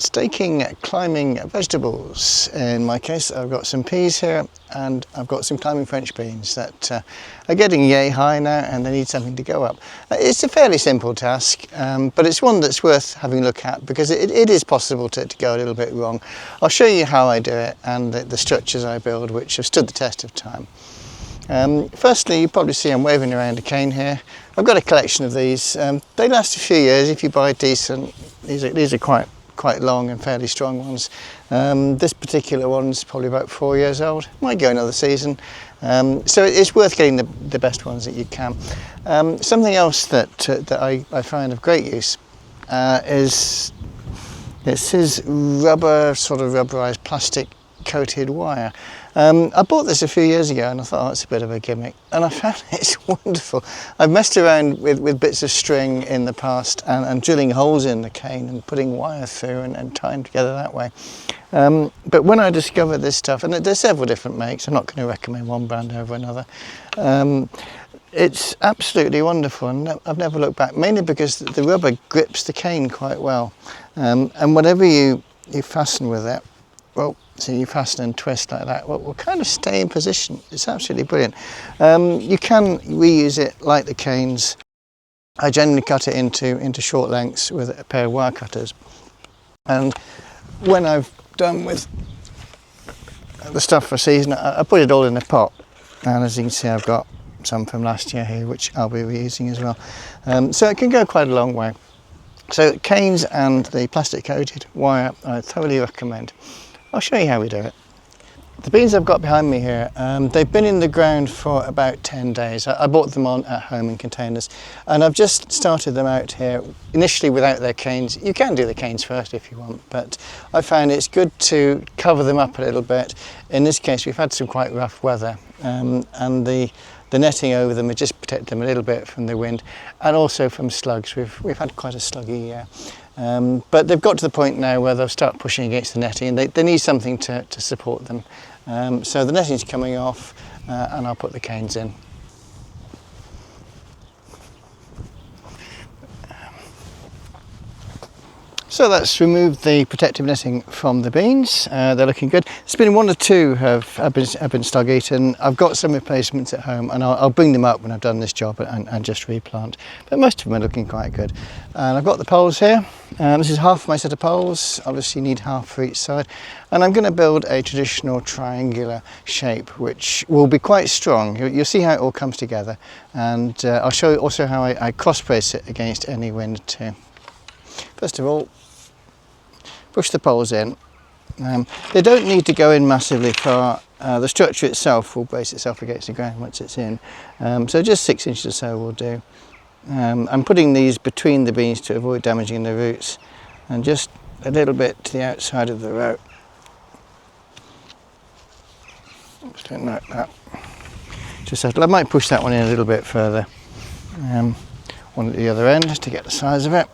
Staking climbing vegetables. In my case, I've got some peas here and I've got some climbing French beans that are getting yay high now and they need something to go up. It's a fairly simple task, but it's one that's worth having a look at because it is possible to go a little bit wrong. I'll show you how I do it and the structures I build, which have stood the test of time. Firstly, you probably see I'm waving around a cane here. I've got a collection of these. They last a few years if you buy decent. These are quite long and fairly strong ones. This particular one's probably about 4 years old. Might go another season. So it's worth getting the best ones that you can. Something else that I find of great use is rubber, sort of rubberized plastic coated wire. I bought this a few years ago and I thought, oh, it's a bit of a gimmick, and I found it's wonderful. I've messed around with bits of string in the past and drilling holes in the cane and putting wire through and tying together that way. But when I discovered this stuff, and there's several different makes, I'm not going to recommend one brand over another, it's absolutely wonderful, and I've never looked back, mainly because the rubber grips the cane quite well, and whatever you fasten with it, well, so you fasten and twist like that, will kind of stay in position. It's absolutely brilliant. You can reuse it like the canes. I generally cut it into short lengths with a pair of wire cutters. And when I've done with the stuff for a season, I put it all in a pot. And as you can see, I've got some from last year here, which I'll be reusing as well. So it can go quite a long way. So canes and the plastic coated wire, I thoroughly recommend. I'll show you how we do it. The beans I've got behind me here, they've been in the ground for about 10 days. I bought them on at home in containers, and I've just started them out here, initially without their canes. You can do the canes first if you want, but I found it's good to cover them up a little bit. In this case, we've had some quite rough weather, and the netting over them has just protected them a little bit from the wind and also from slugs. We've had quite a sluggy year. But they've got to the point now where they'll start pushing against the netting, and they need something to support them. So the netting's coming off, and I'll put the canes in. So that's removed the protective netting from the beans. They're looking good. It's been one or two have been slug eaten. I've got some replacements at home, and I'll bring them up when I've done this job and just replant. But most of them are looking quite good. And I've got the poles here. This is half my set of poles. Obviously, you need half for each side. And I'm going to build a traditional triangular shape, which will be quite strong. You'll see how it all comes together. And I'll show you also how I cross brace it against any wind too. First of all, push the poles in. They don't need to go in massively far. The structure itself will brace itself against the ground once it's in. So just 6 inches or so will do. I'm putting these between the beans to avoid damaging the roots, and just a little bit to the outside of the row. Just don't like that. Just settle. I might push that one in a little bit further. One at the other end just to get the size of it.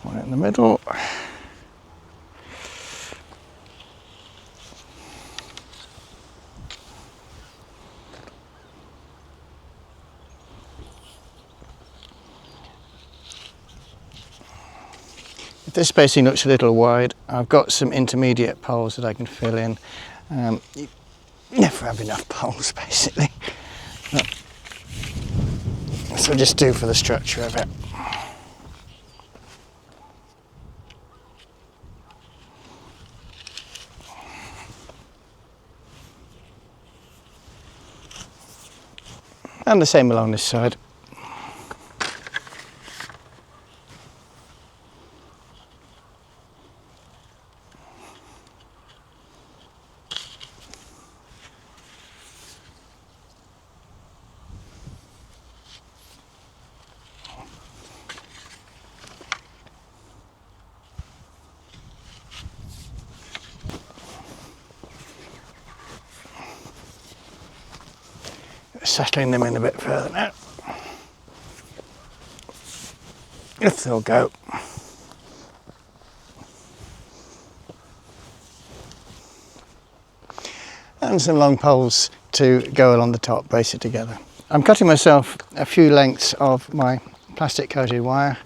One in the middle. If this spacing looks a little wide, I've got some intermediate poles that I can fill in. You never have enough poles basically. So just do for the structure of it. And the same along this side. Settling them in a bit further now. If they'll go. and some long poles to go along the top, brace it together. I'm cutting myself a few lengths of my plastic coated wire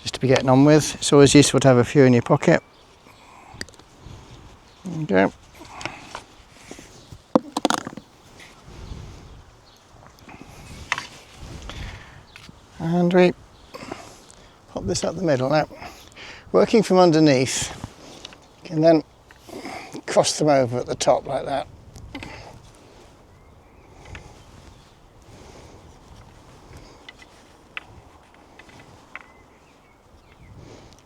just to be getting on with. It's always useful to have a few in your pocket. There you go. And we pop this up the middle. Now, working from underneath, you can then cross them over at the top like that.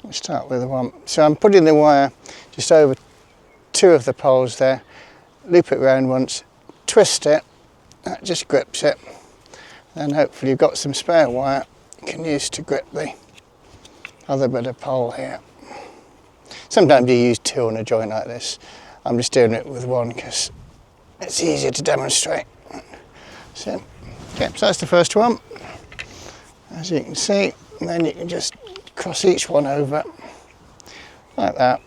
We'll start with the one. So I'm putting the wire just over two of the poles there, loop it round once, twist it, that just grips it. Then hopefully you've got some spare wire you can use to grip the other bit of pole here. Sometimes you use two on a joint like this. I'm just doing it with one because it's easier to demonstrate. So, okay, so that's the first one, as you can see, and then you can just cross each one over like that.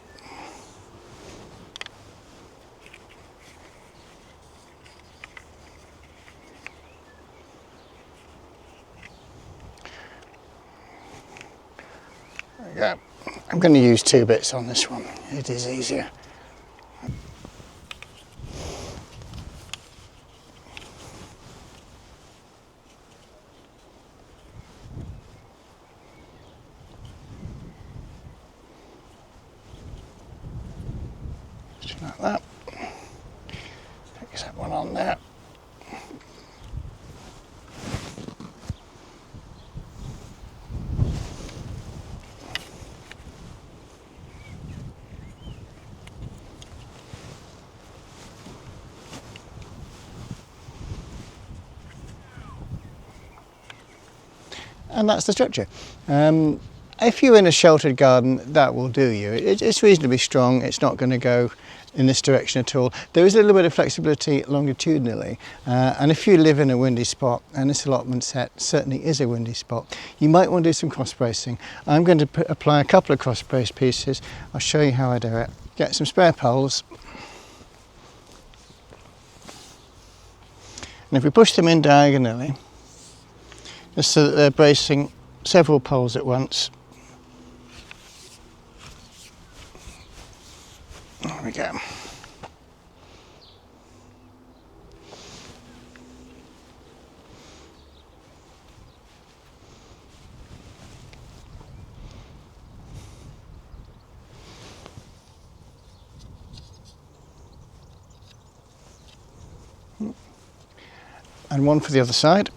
There we go. I'm going to use two bits on this one, it is easier. Just like that. Fix that one on there. And that's the structure. If you're in a sheltered garden, that will do you. It's reasonably strong, it's not going to go in this direction at all. There is a little bit of flexibility longitudinally, and if you live in a windy spot, and this allotment set certainly is a windy spot, you might want to do some cross bracing. I'm going to apply a couple of cross brace pieces. I'll show you how I do it. Get some spare poles, and if we push them in diagonally, just so that they're bracing several poles at once. There we go. And one for the other side.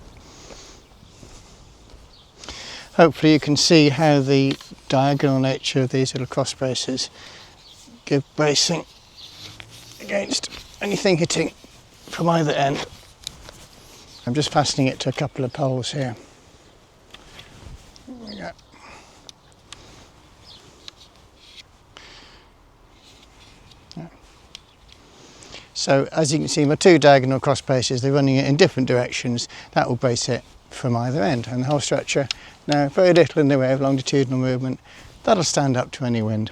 Hopefully you can see how the diagonal nature of these little cross braces give bracing against anything hitting from either end. I'm just fastening it to a couple of poles here. There we go. So as you can see, my two diagonal cross braces, they're running it in different directions. That will brace it from either end, and the whole structure, now very little in the way of longitudinal movement, that'll stand up to any wind.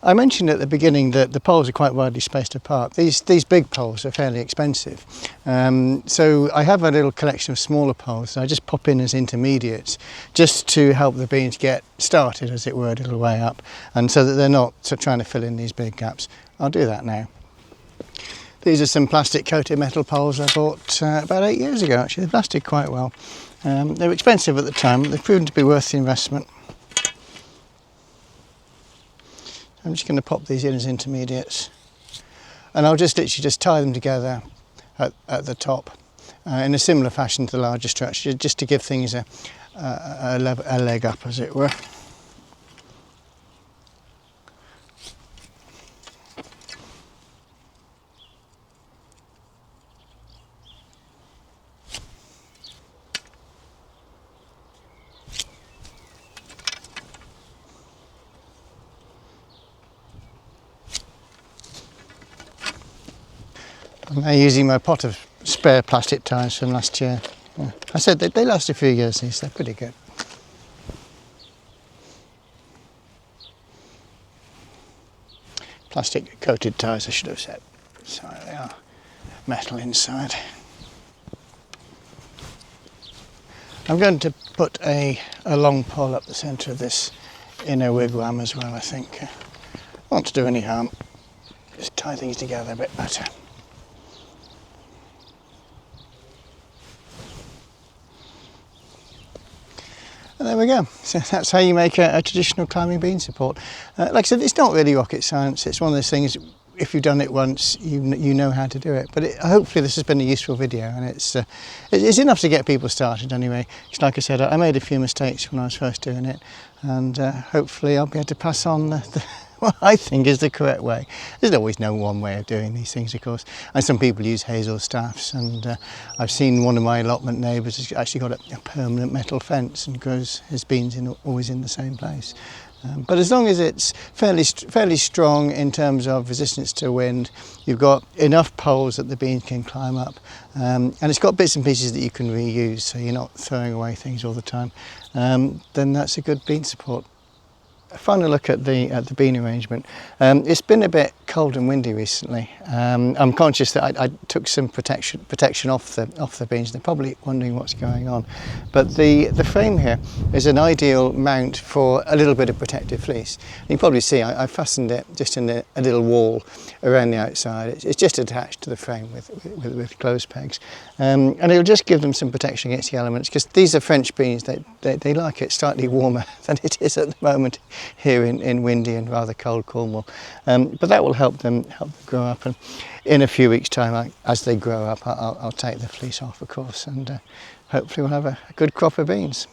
I mentioned at the beginning that the poles are quite widely spaced apart. These big poles are fairly expensive, so I have a little collection of smaller poles that I just pop in as intermediates just to help the beans get started, as it were, a little way up, and so that they're not trying to fill in these big gaps. I'll do that now. These are some plastic coated metal poles I bought about 8 years ago. Actually, they lasted quite well. They were expensive at the time, but they've proven to be worth the investment. I'm just going to pop these in as intermediates, and I'll just literally just tie them together at the top in a similar fashion to the larger structure, just to give things a leg up, as it were. I'm now using my pot of spare plastic ties from last year. Yeah. I said they last a few years, these, they're pretty good. Plastic coated ties, I should have said. So they are. metal inside. I'm going to put a long pole up the centre of this inner wigwam as well, I think. Not to do any harm, just tie things together a bit better. And there we go. So that's how you make a traditional climbing bean support. Like I said, it's not really rocket science. It's one of those things, if you've done it once, you know how to do it. But hopefully this has been a useful video, and it's enough to get people started anyway. Because like I said, I made a few mistakes when I was first doing it, and hopefully I'll be able to pass on what I think is the correct way. There's always no one way of doing these things, of course. And some people use hazel staffs, and I've seen one of my allotment neighbours has actually got a permanent metal fence and grows his beans always in the same place. But as long as it's fairly strong in terms of resistance to wind, you've got enough poles that the beans can climb up, and it's got bits and pieces that you can reuse, so you're not throwing away things all the time, then that's a good bean support. A final look at the bean arrangement. It's been a bit cold and windy recently. I'm conscious that I took some protection off the beans. They're probably wondering what's going on. But the frame here is an ideal mount for a little bit of protective fleece. You can probably see I fastened it just in a little wall around the outside. It's just attached to the frame with clothes pegs, and it'll just give them some protection against the elements, because these are French beans. They like it slightly warmer than it is at the moment here in windy and rather cold Cornwall, but that will help them grow up. And in a few weeks' time, as they grow up, I'll take the fleece off, of course, and hopefully we'll have a good crop of beans.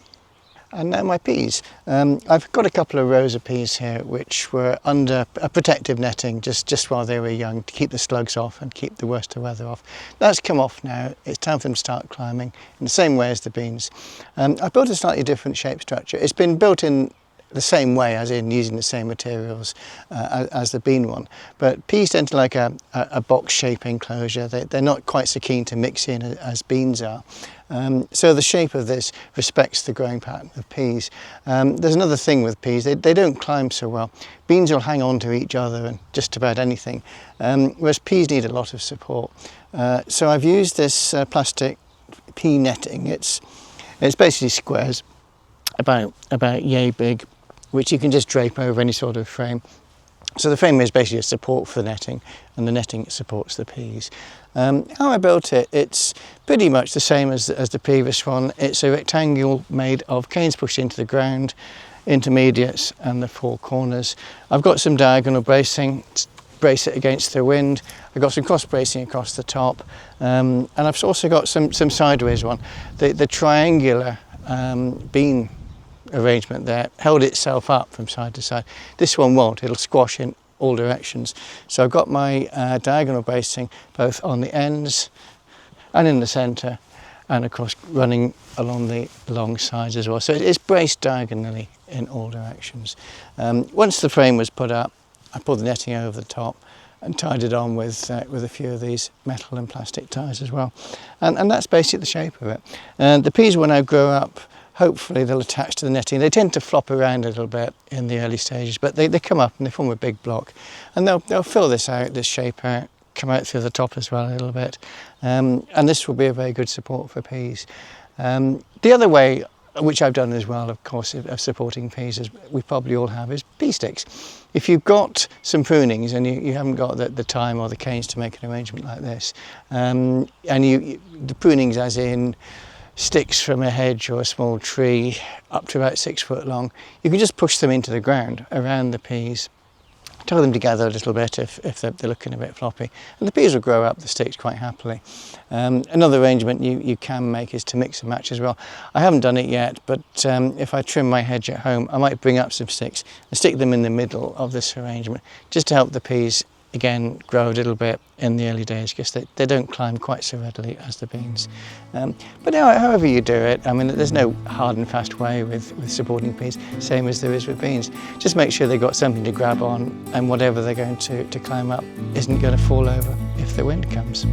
And now my peas. I've got a couple of rows of peas here which were under a protective netting just while they were young, to keep the slugs off and keep the worst of weather off. That's come off now. It's time for them to start climbing in the same way as the beans. I've built a slightly different shape structure. It's been built in the same way, as in using the same materials as the bean one, but peas tend to like a box shape enclosure. They're not quite so keen to mix in as beans are, so the shape of this respects the growing pattern of peas. There's another thing with peas, they don't climb so well. Beans will hang on to each other and just about anything, whereas peas need a lot of support. So I've used this plastic pea netting. It's basically squares about yay big, which you can just drape over any sort of frame. So the frame is basically a support for the netting, and the netting supports the peas. How I built it, it's pretty much the same as the previous one. It's a rectangle made of canes pushed into the ground, intermediates and the four corners. I've got some diagonal bracing to brace it against the wind. I've got some cross bracing across the top, and I've also got some sideways one. The triangular bean arrangement there held itself up from side to side. This one won't, it'll squash in all directions. So I've got my diagonal bracing both on the ends and in the centre, and of course running along the long sides as well. So it's braced diagonally in all directions. Once the frame was put up, I pulled the netting over the top and tied it on with a few of these metal and plastic ties as well. And that's basically the shape of it. And the peas will now grow up. Hopefully they'll attach to the netting. They tend to flop around a little bit in the early stages, but they come up and they form a big block. And they'll fill this shape out, come out through the top as well a little bit. And this will be a very good support for peas. The other way, which I've done as well, of course, of supporting peas, as we probably all have, is pea sticks. If you've got some prunings and you haven't got the time or the canes to make an arrangement like this, and the prunings as in sticks from a hedge or a small tree up to about 6 foot long, you can just push them into the ground around the peas, tie them together a little bit if they're looking a bit floppy, and the peas will grow up the sticks quite happily. Another arrangement you can make is to mix and match as well. I haven't done it yet, but if I trim my hedge at home, I might bring up some sticks and stick them in the middle of this arrangement, just to help the peas again grow a little bit in the early days, because they don't climb quite so readily as the beans. But however you do it, I mean, there's no hard and fast way with supporting peas, same as there is with beans. Just make sure they've got something to grab on, and whatever they're going to climb up isn't going to fall over if the wind comes.